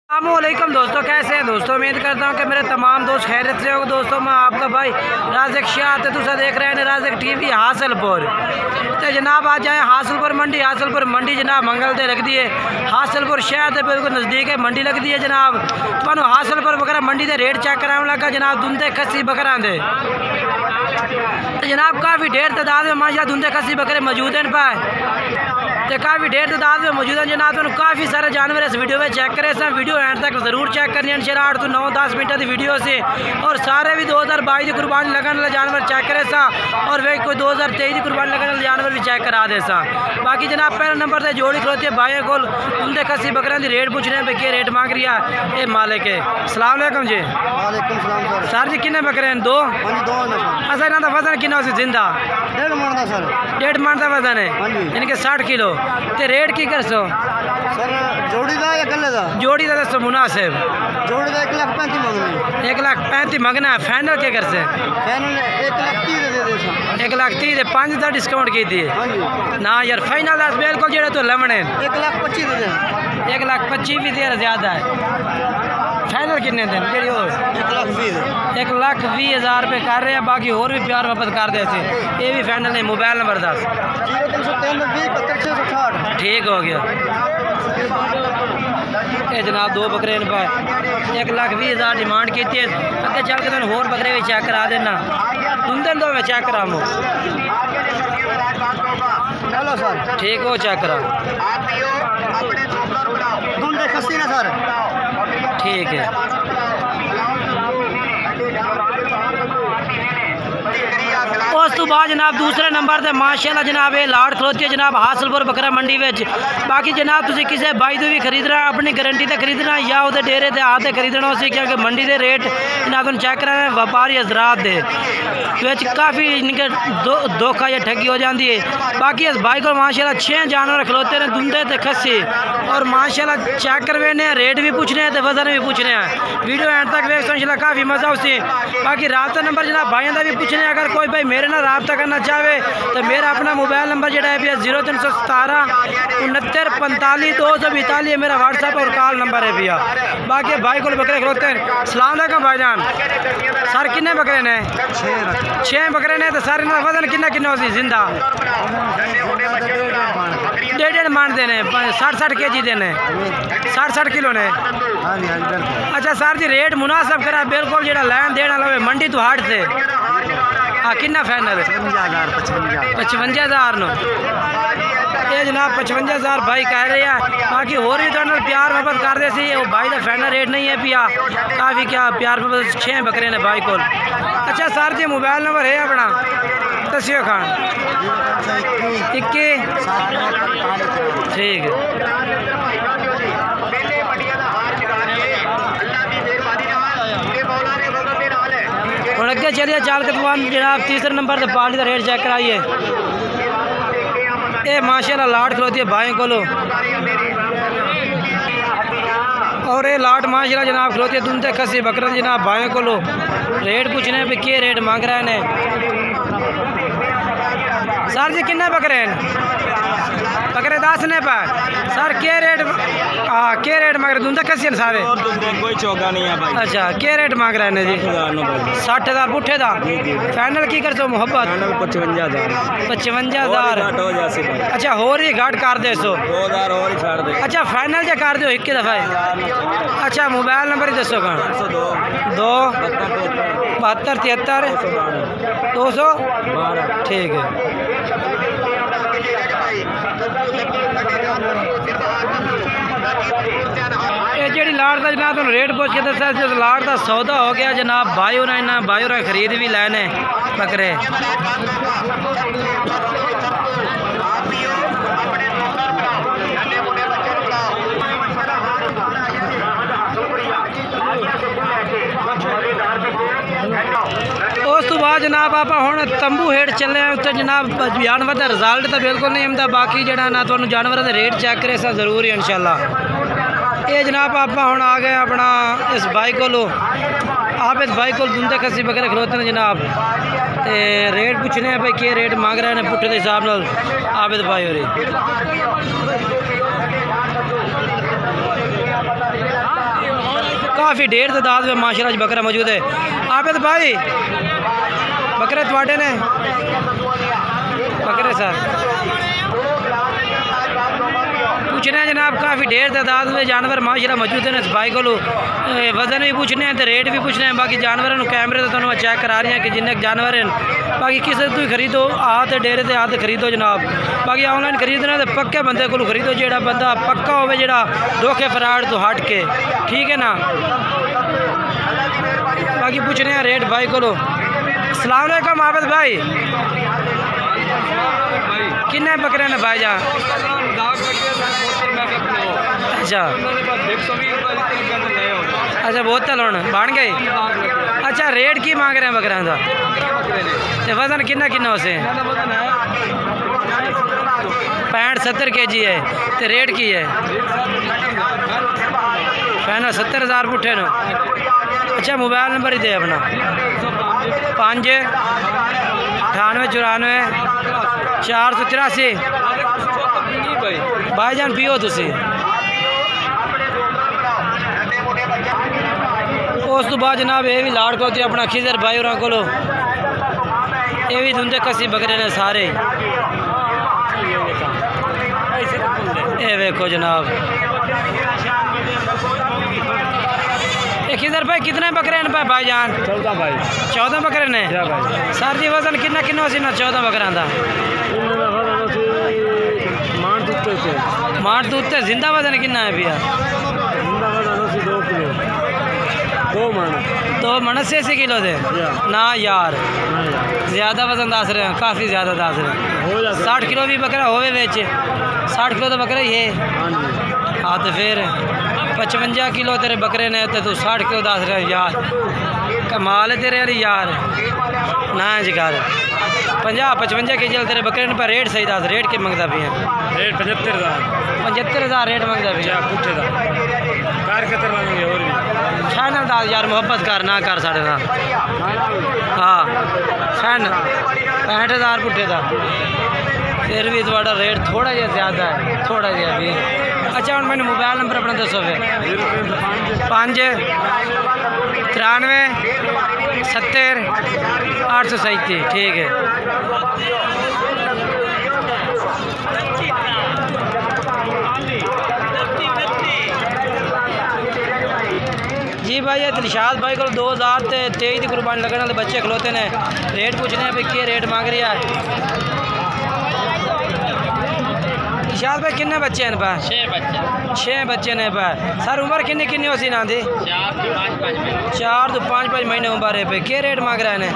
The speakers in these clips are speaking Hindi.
अस्सलामुअलैकुम दोस्तों, कैसे हैं दोस्तों। उम्मीद करता हूं कि मेरे तमाम दोस्त खैरियत से हो। दोस्तों मैं आपका भाई राज़िक शाह तुसा देख रहे हैं राज़िक टीवी हासिलपुर। तो जनाब आ जाए हासिलपुर मंडी जनाब मंगल दे लग दी है। हासिलपुर शहर के बिल्कुल नज़दीक है मंडी लगती है जनाब। तो हासिलपुर बकरा मंडी के रेट चेक कराने लगा जनाब। दुंदे खस्सी बकरा दे जनाब काफ़ी ढेर तादाद में माशाल्लाह दुंदे खस्सी बकरे मौजूद हैं पाए। तो काफ़ी ढेर तादाद में मौजूद हैं जनाब। तो काफ़ी सारे जानवर इस वीडियो में चेक करे सर। वीडियो एंड तक ज़रूर चेक करनी है। 8 तो 9-10 मिनट की वीडियो से और सारे भी 2022 की कुर्बानी लगने वाले जानवर चेक करे सा और वे कोई 2023 की कुर्बानी लगने वाले जानवर भी चेक करा दे सा। बाकी जनाब पहले नंबर से जोड़ी खलोती है भाई को दुंदे खस्सी बकरे की रेट पूछने पे क्या रेट मांग रही है ये मालिक है। अस्सलाम वालेकुम जी। वालेकुम सलाम सर जी किन्ने बकरे हैं? दो। अच्छा इन्हों का वजन कितना जिंदा? 1.5 मन का सर। 1.5 मन का वजन है इनके 60 किलो। तो रेट की कर सो सर जोड़ी का या कल्ले का? जोड़ी का दसो मुनासिब। जोड़ी का 1,35,000 मंगना। 1,35,000 मंगना है। फाइनल के कर से? फाइनल 1,30,000 दे दे सर। 1,30,000 5 का डिस्काउंट की थी ना यार। फाइनल दस बिल्कुल जो तो लमने 1,25,000 दे दे। 1,25,000 भी देर ज़्यादा है। फाइनल कितने दिन जी? 1,20,000 रुपये कर रहे हैं। बाकी और भी प्यार वापस कर दे ये भी फाइनल नहीं। मोबाइल नंबर 10 0393 ठीक हो गया। ये जनाब दो बकरे इन पर 1,20,000 डिमांड की थी। अगे चल के तुम होर बकरे भी चेक करा देना। दुंदन दो में चेक करामो। हेलो सर ठीक हो चेक करा। दुंदे खस्सी ना सर। ठीक है। उस तो बाद जनाब दूसरे नंबर से माशाल्लाह जनाब ये लाड़ खलोती है जनाब हासिलपुर बकरा मंडी में। बाकी जनाब तुम किसी बाई तो भी खरीदना अपनी गारंटी से खरीदना या वो डेरे के हाथ से खरीदना उसी क्योंकि मंडी के रेट जनाब तुम चेक कराने व्यापारी हजरात दे काफ़ी इनके धोखा या ठगी हो जाती है। बाकी इस भाई को माशाल्लाह 6 जानवर खलोते हैं दुंदे ते खस्सी और माशाल्लाह चेक करवाने हैं। रेट भी पूछने हैं तो वजन भी पूछने हैं। वीडियो एंड तक वेख इंशाल्लाह काफ़ी मज़ा उसी। बाकी राब्ता नंबर जनाब भाइयों का भी पूछने। अगर कोई भाई मेरे ना रब्ता करना चाहे तो मेरा अपना मोबाइल नंबर जो है 0317 69 45 242 मेरा व्हाट्सएप और कॉल नंबर है भैया। बाकी भाई को बकरे खलोते हैं। सलाम अलैकुम भाईजान। सर किन्ने बकरे ने? 6 बकरे ने। तो सर इनका वजन किन्ना किन्ना सी जिंदा? 1.5 मान देने 60 kg देने 60 किलो ने। अच्छा सर जी रेट मुनासिब करा बिल्कुल जो लैन देने वाला मंडी तो हाट से। हाँ किन्ना फाइनल? 55,000 नो। ये जनाब 55,000 भाई कह रहे हैं। बाकी होर भी तो प्यार मोहब्बत कर रहे थे। वो भाई का फाइनल रेट नहीं है पिया काफ़ी क्या प्यार मोहब्बत 6 बकरे ने भाई को। अच्छा सर जी मोबाइल नंबर है अपना दसियो खान 21 ठीक है। और अगे चलिए चाल के जनाब तीसरे नंबर से पार्टी का रेट चेक कराइए। ये माशाल्लाह लाट खलोती है भाई को और ये लाट माशाल्लाह जनाब खलोती है दुंदे खस्सी बकरा जनाब भाई को रेट पूछने पे क्या रेट मांग रहे हैं। सर जी किन्ने बकरे हैं? बकरे 10 ने पर सर क्या रेट? हाँ क्या रेट मांग रहे? दुंदे खस्सी सारे कोई चौका नहीं है भाई। अच्छा क्या रेट मांग रहे हैं जी? 60,000 पुठे था। फाइनल की कर सो मोहब्बत? 55,000 अच्छा होर ही घाट कर दे सो 2000 और छाड़ दे। अच्छा फाइनल जो कर दो एक दफ़ा। अच्छा मोबाइल नंबर ही दसो कौन? 2 72 73 212 ठीक है। ये जी लाड़ का जनाब तुम रेट पूछ के दसा लाड़ का सौदा हो गया जनाब। भाई होना खरीद भी लैने बकरे। उस तो बाद जनाब आप हम तंबू हेठ चले उत्तर जनाब जानवर का रिजल्ट तो बिल्कुल नहीं आता। बाकी जरा ना तो जानवर के रेट चेक करे सा जरूर है इंशाल्लाह। ये जनाब आप हम आ गए अपना इस भाई को आप इस भाई को दुंदे खस्सी बकरे खलोते हैं जनाब। रेट पूछने हैं भाई क्या रेट मांग रहे हैं पुट्ठे के हिसाब नाल आबिद भाई हो काफ़ी ढेर तादाद में माशाल्लाह बकरा मौजूद है। आबिद भाई बकरे थोड़े ने बकरे सर पूछने हैं जनाब, काफ़ी ढेर तादाद में जानवर माशाल्लाह मौजूद हैं। इस भाई को वजन भी पूछने हैं तो रेट भी पूछने हैं। बाकी जानवर कैमरे तो तुम चेक करा रहे हैं कि जिन्ने जानवर हैं। बाकी किसी तू खरीदो आते डेरे से आते खरीदो जनाब। बाकी ऑनलाइन खरीदना तो पक्के बंदे को खरीदो, जो बंदा पक्का हो जो धोखे फराड तो हट के, ठीक है ना। बाकी पूछने हैं रेट भाई को। अस्सलाम वालेकुम आबिद भाई, किन्ने बकरे ने भाई जान? अच्छा अच्छा बहुत तलन बन गए। अच्छा रेट की मांग रहे हैं बकरा का? वजन किन्ना किन्ना उसे? 65-70 kg है। तो रेट की है? फाइनल 70,000 पुट्ठे न। अच्छा मोबाइल नंबर ही दे अपना। 5989484 भाईजान पियो तुसी। उस तो बाद जनाब ये भी लाड़ को अपना खिजर भाई और को ये भी धुंधे कसी बकरे ने सारे। ये देखो जनाब खिजर भाई कितने बकरे हैं भाईजान? 14 भाई। 14 बकरे ने सर जी। वजन कितना किन्ना सी ना 14 बकरा का? मार दूध ते जिंदा वजन कितना है भैया? 2 मन 80 किलो दे ना यार, ज़्यादा वजन दस रहे हैं, काफ़ी ज़्यादा दस रहे हैं। 60 किलो भी बकरा होवे बेच 60 किलो तो बकरा ही है। हाँ तो फिर 55 किलो तेरे बकरे ने तो तू 60 किलो दस रहे यार, कमाल है तेरे वाली यार ना जिकार। 50-55 के जल तेरे बकरे ने पर रेट सही दस। रेट के मंगता भी है? रेट 75,000 रेट मंगता भी है। फाइनल दास यार मोहब्बत कर ना कर साढ़े ना। हाँ फाइनल 65,000 पुट्ठे का। फिर भी थोड़ा रेट थोड़ा जहा ज़्यादा है, थोड़ा जहा भी। अच्छा हम मैंने मोबाइल नंबर अपना दसो फिर। 59370 ठीक है। जी भाई ये दिलशाद भाई को 2023 की कुर्बानी लगने वाले बच्चे खलोते ने। रेट पूछने हैं भाई क्या रेट मांग रही है? दिलशाद भाई कितने बच्चे हैं पास? 6 बच्चे ने पास। सर उम्र किन्नी किन्नी हो सी ना दी? 4 तो 5 महीने उम्र है पे। क्या रेट मांग रहे हैं?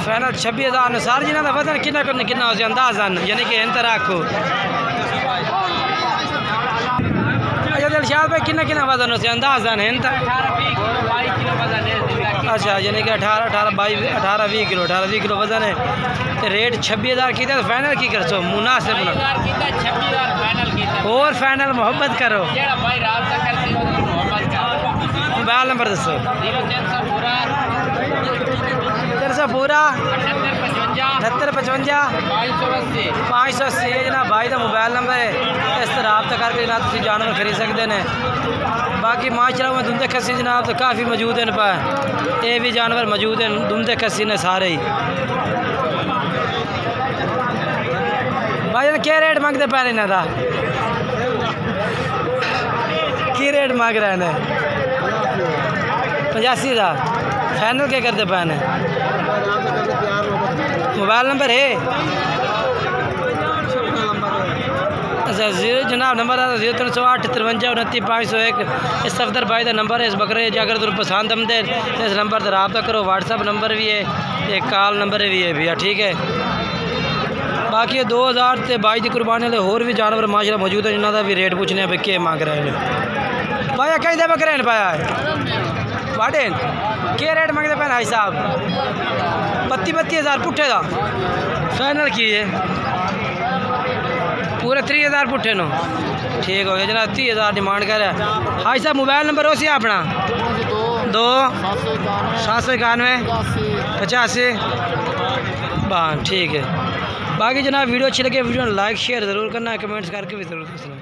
फाइनल 26,000। सर जी ना वजन कितना कितना हो अंदाजा यानी कि इन तरह को? अच्छा दिलशाद भाई कितना कितना वजन हो अंदाजा है? अच्छा यानी कि 18-20 किलो वजन है। तो रेट 26,000 की तो फाइनल की कर सो मुनासिब और फाइनल मोहब्बत करो। मोबाइल नंबर दसो। 355 जना भाई का मोबाइल नंबर है। इस तरह रब्ता करके जनाब तुम जानवर खरीद सकते हैं। बाकी माशाल्लाह में दुमदे खस्सी जनाब तो काफ़ी मौजूद हैं पा। ये भी जानवर मौजूद हैं दुमदे खस्सी ने सारे ही। भाई क्या रेट मांगते पे इन्हें का? की रेट मांग रहे हैं? 85,000 फाइनल क्या करते पे? मोबाइल नंबर है? अच्छा जनाब नंबर है 0308 53 29 501। इस सफदर भाई का नंबर है। इस बकरे अगर तुम पसंद आमदे तो इस नंबर पर रब्ता करो। व्हाट्सअप नंबर भी है, एक कॉल नंबर भी है भैया, ठीक है। बाकी 2022 की कुर्बानी वाले होर भी जानवर माशाल्लाह मौजूद है जिन्होंने भी रेट पूछने भाई क्या मांग रहे हैं। भाई कहीं दे बकरे ने पाया है वाटे क्या रेट मांगते पे भाई साहब? 32,000 पुट्ठे का फाइनल की है। पूरे 30,000 पुट्ठे नो ठीक हो गया जनाब। 30,000 डिमांड कर रहा है भाई साहब। मोबाइल नंबर हो सी अपना 2-791-85 ठीक है। बाकी जनाब वीडियो अच्छी लगे वीडियो लाइक शेयर ज़रूर करना, कमेंट्स करके भी ज़रूर करना।